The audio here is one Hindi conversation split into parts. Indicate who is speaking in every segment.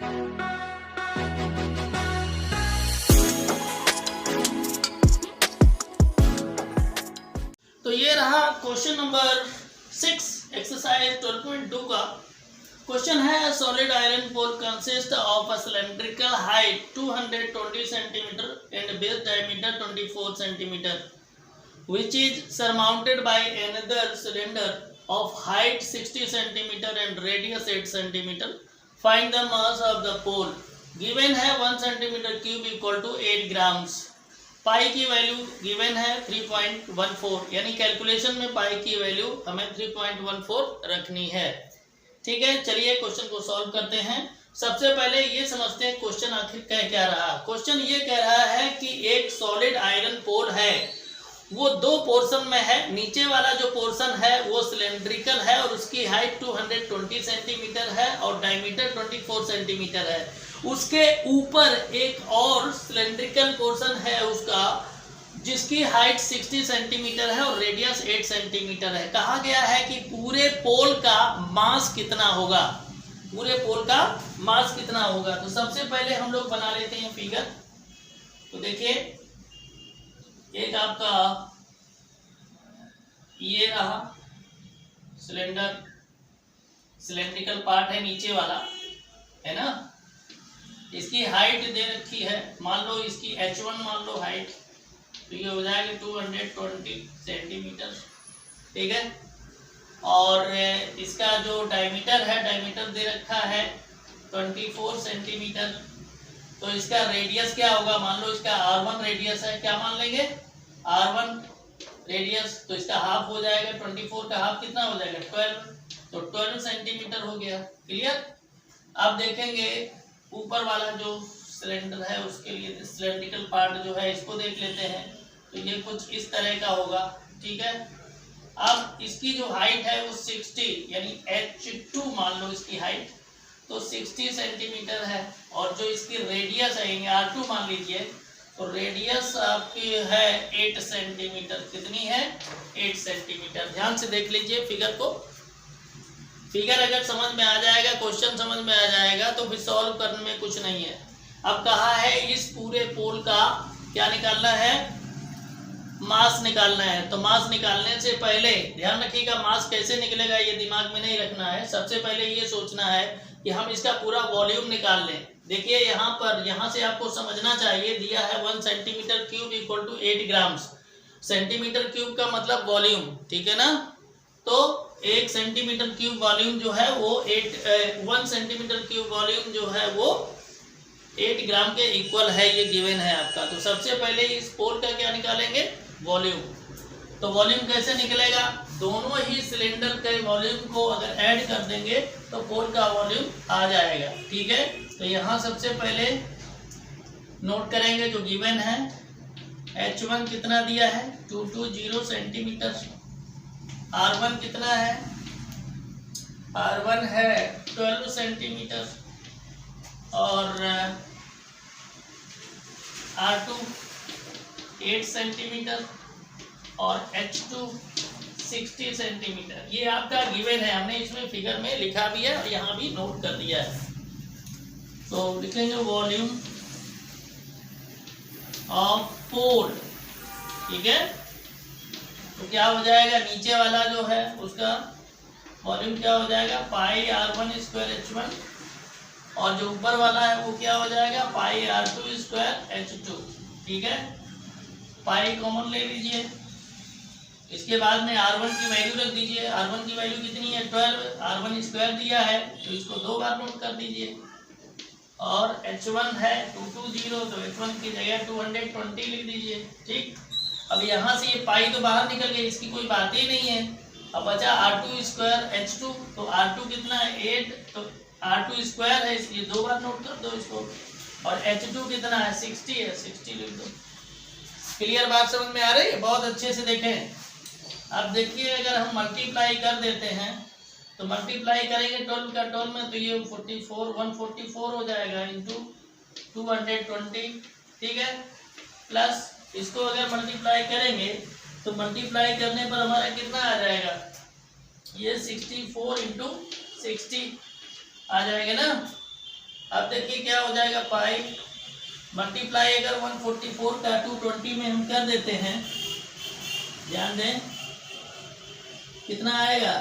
Speaker 1: तो ये रहा क्वेश्चन नंबर 6 एक्सरसाइज 12.2 का क्वेश्चन है। Solid iron pole consist of a cylindrical height 220 centimetre and base diameter 24 centimetre which is surmounted by another cylinder of height 60 centimeter and radius 8 centimeter. Find the mass of the pole. Given है 1 centimeter cube equal to 8 grams. पाई की वैल्यू गिवन है 3.14, यानी कैलकुलेशन में पाई की वैल्यू हमें 3.14 रखनी है। ठीक है, चलिए क्वेश्चन को सॉल्व करते हैं। सबसे पहले ये समझते हैं क्वेश्चन आखिर कह क्या रहा। क्वेश्चन ये कह रहा है कि एक सॉलिड आयरन पोल है, वो दो पोर्शन में है। नीचे वाला जो पोर्शन है वो सिलेंड्रिकल है और उसकी हाइट 220 सेंटीमीटर है और डायमीटर 24 सेंटीमीटर है। उसके ऊपर एक और सिलेंड्रिकल पोर्शन है उसका, जिसकी हाइट 60 सेंटीमीटर है और रेडियस 8 सेंटीमीटर है। कहा गया है कि पूरे पोल का मास कितना होगा, पूरे पोल का मास कितना होगा। तो सबसे पहले हम लोग बना लेते हैं फिगर। तो देखिए, एक आपका ये रहा सिलेंडर, सिलेंड्रिकल पार्ट है नीचे वाला, है ना। इसकी हाइट दे रखी है, मान लो इसकी H1 मान लो हाइट, तो ये हो जाएगा 220 सेंटीमीटर। ठीक है, और इसका जो डायमीटर है, डायमीटर दे रखा है 24 सेंटीमीटर। तो इसका रेडियस क्या होगा, मान लो इसका R1 रेडियस है, क्या मान लेंगे R1 रेडियस, तो इसका हाफ हो जाएगा 24 का हाफ कितना हो जाएगा 12, तो 12 सेंटीमीटर हो गया। क्लियर। अब देखेंगे ऊपर वाला जो सिलेंडर है उसके लिए सिलेंड्रिकल पार्ट जो है इसको देख लेते हैं। तो ये कुछ इस तरह का होगा। ठीक है, अब इसकी जो हाइट है वो 60 यानी H2 मान लो इसकी हाइट, तो 60 सेंटीमीटर है। और जो इसकी रेडियस है R2 मान लीजिए, तो रेडियस आपकी है 8 सेंटीमीटर। कितनी है 8 सेंटीमीटर। ध्यान से देख लीजिए फिगर को। फिगर अगर समझ में आ जाएगा, क्वेश्चन समझ में आ जाएगा, तो फिर सॉल्व करने में कुछ नहीं है। अब कहा है इस पूरे पोल का क्या निकालना है, मास निकालना है। तो मास निकालने से पहले ध्यान रखिएगा, मास कैसे निकलेगा ये दिमाग में नहीं रखना है। सबसे पहले ये सोचना है कि हम इसका पूरा वॉल्यूम निकाल लें। देखिए यहाँ पर, यहाँ से आपको समझना चाहिए, दिया है 1 centimetre cube equal to 8 grams. Centimetre cube का मतलब वॉल्यूम, ठीक है ना। तो 1 सेंटीमीटर क्यूब वॉल्यूम जो है वो 1 सेंटीमीटर क्यूब वॉल्यूम जो है वो 8 ग्राम के इक्वल है, ये गिवन है आपका। तो सबसे पहले इस पोल का क्या निकालेंगे, वॉल्यूम। तो वॉल्यूम कैसे निकलेगा, दोनों ही सिलेंडर के वॉल्यूम को अगर ऐड कर देंगे तो पोल का वॉल्यूम आ जाएगा। ठीक है, तो यहाँ सबसे पहले नोट करेंगे जो गिवन है, H1 कितना दिया है 220 सेंटीमीटर, R1 कितना है, R1 है 12 सेंटीमीटर और R2 8 सेंटीमीटर और H2 60 सेंटीमीटर। ये आपका गिवन है, हमने इसमें फिगर में लिखा भी है और यहाँ भी नोट कर दिया है। तो लिखेंगे वॉल्यूम ऑफ पोल। ठीक है, तो क्या हो जाएगा, नीचे वाला जो है उसका वॉल्यूम क्या हो जाएगा पाई R1 स्क्वायर H1, और जो ऊपर वाला है वो क्या हो जाएगा पाई R2 स्क्वायर H2। ठीक है, पाई कॉमन ले लीजिए। इसके बाद में R1 की वैल्यू रख दीजिए। R1 की वैल्यू कितनी है 12, R1 स्क्वायर दिया है तो इसको 2 बार नोट कर दीजिए। और H1 है 220, तो H1 की जगह 220 लिख दीजिए। ठीक, अब यहाँ से ये पाई तो बाहर निकल गई, इसकी कोई बात ही नहीं है। अब बचा R2 स्क्वायर H2, तो R2 कितना है 8, तो R2 स्क्वायर है इसलिए 2 बार नोट कर दो इसको। और H2 कितना है 60 है, 60 लिख दो। क्लियर बात समझ में आ रही है, बहुत अच्छे से देखें। अब देखिए अगर हम मल्टीप्लाई कर देते हैं तो मल्टीप्लाई करेंगे 12 का 12 में, तो ये 144 हो जाएगा इंटू 220। ठीक है, प्लस इसको अगर मल्टीप्लाई करेंगे तो मल्टीप्लाई करने पर हमारा कितना आ जाएगा, ये 64 इंटू 60 आ जाएगा ना। अब देखिए क्या हो जाएगा, पाई मल्टीप्लाई अगर 144 का 220 में हम कर देते हैं, ध्यान दें कितना आएगा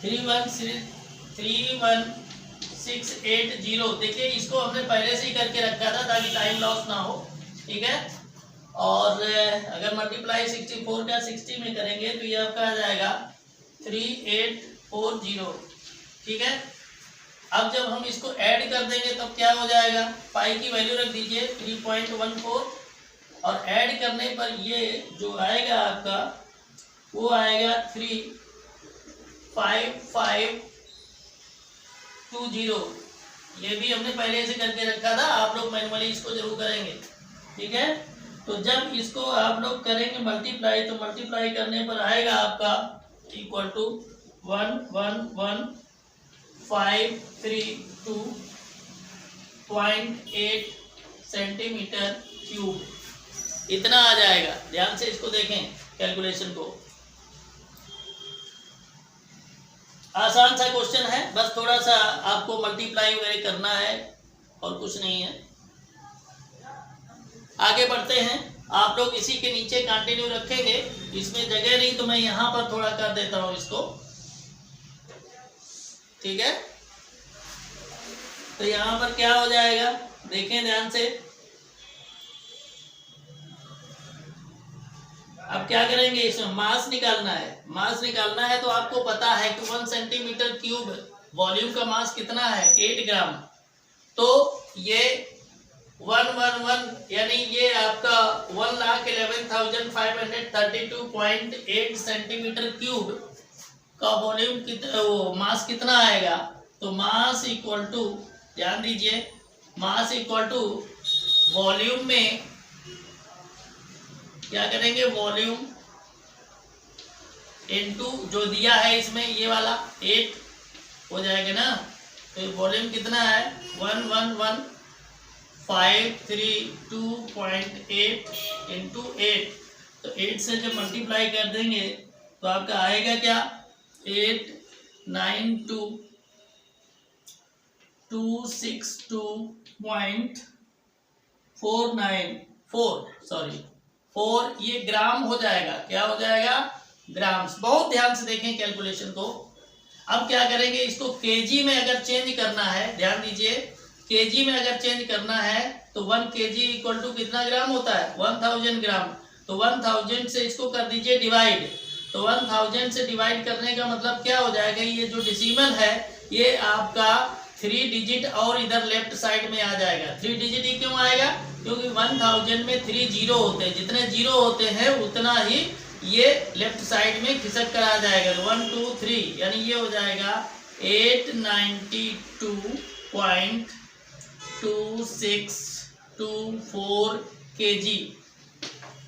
Speaker 1: 31680। देखिए इसको हमने पहले से ही करके रखा था ताकि टाइम लॉस ना हो, ठीक है। और अगर मल्टीप्लाई 64 का 60 में करेंगे तो ये आपका आ जाएगा 3840, ठीक है। अब जब हम इसको ऐड कर देंगे तब क्या हो जाएगा, पाई की वैल्यू रख दीजिए 3.14 और ऐड करने पर ये जो आएगा आपका वो आएगा 35520। ये भी हमने पहले से करके रखा था, आप लोग मैनुअली इसको जरूर करेंगे, ठीक है। तो जब इसको आप लोग करेंगे मल्टीप्लाई, तो मल्टीप्लाई करने पर आएगा आपका इक्वल टू 111,532.8 सेंटीमीटर क्यूब, इतना आ जाएगा। ध्यान से इसको देखें कैलकुलेशन को, आसान सा क्वेश्चन है, बस थोड़ा सा आपको मल्टीप्लाई वगैरह करना है और कुछ नहीं है। आगे बढ़ते हैं, आप लोग इसी के नीचे कंटिन्यू रखेंगे, इसमें जगह नहीं तो मैं यहाँ पर थोड़ा कर देता हूँ इसको, ठीक है। तो यहाँ पर क्या हो जाएगा देखें ध्यान से। अब क्या करेंगे, इसमें मास निकालना है। मास निकालना है तो आपको पता है कि 1 सेंटीमीटर क्यूब वॉल्यूम का मास कितना है 8 ग्राम। तो ये 111 यानी ये आपका 1,11,532.8 सेंटीमीटर क्यूब का वॉल्यूम वो मास कितना आएगा। तो मास इक्वल टू, ध्यान दीजिए, मास इक्वल टू वॉल्यूम में क्या करेंगे, वॉल्यूम इनटू जो दिया है इसमें ये वाला 8 हो जाएगा ना। तो वॉल्यूम कितना है 111,532.8 इंटू 8। तो 8 से जब मल्टीप्लाई कर देंगे तो आपका आएगा क्या 892,262.494 ये ग्राम हो जाएगा। क्या हो जाएगा, ग्राम्स। बहुत ध्यान से देखें कैलकुलेशन को। अब क्या करेंगे, इसको केजी में अगर चेंज करना है, ध्यान दीजिए, केजी में अगर चेंज करना है तो 1 केजी इक्वल टू कितना ग्राम होता है 1000 ग्राम। तो 1000 से इसको कर दीजिए डिवाइड। तो 1000 से डिवाइड करने का मतलब क्या हो जाएगा, ये जो डेसिमल है ये आपका 3 डिजिट और इधर लेफ्ट साइड में आ जाएगा। 3 डिजिट ही क्यों आएगा, क्योंकि 1000 में 3 जीरो होते हैं, जितने जीरो होते हैं उतना ही ये लेफ्ट साइड में खिसक कर आ जाएगा। 1 2 3 यानी ये हो जाएगा 892.2624 केजी,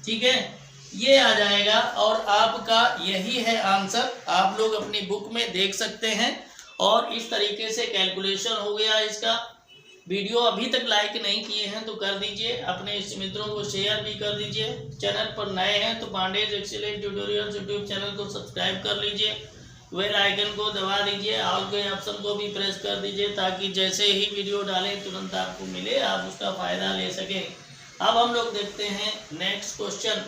Speaker 1: ठीक है, ये आ जाएगा। और आपका यही है आंसर, आप लोग अपनी बुक में देख सकते हैं। और इस तरीके से कैलकुलेशन हो गया इसका। वीडियो अभी तक लाइक नहीं किए हैं तो कर दीजिए, अपने मित्रों को शेयर भी कर दीजिए। चैनल पर नए हैं तो Pandey's excellent tutorials YouTube channel को सब्सक्राइब कर लीजिए, बेल आइकन को दबा दीजिए, ऑल के ऑप्शन को भी प्रेस कर दीजिए ताकि जैसे ही वीडियो डालें तुरंत आपको मिले, आप उसका फ़ायदा ले सकें। अब हम लोग देखते हैं नेक्स्ट क्वेश्चन।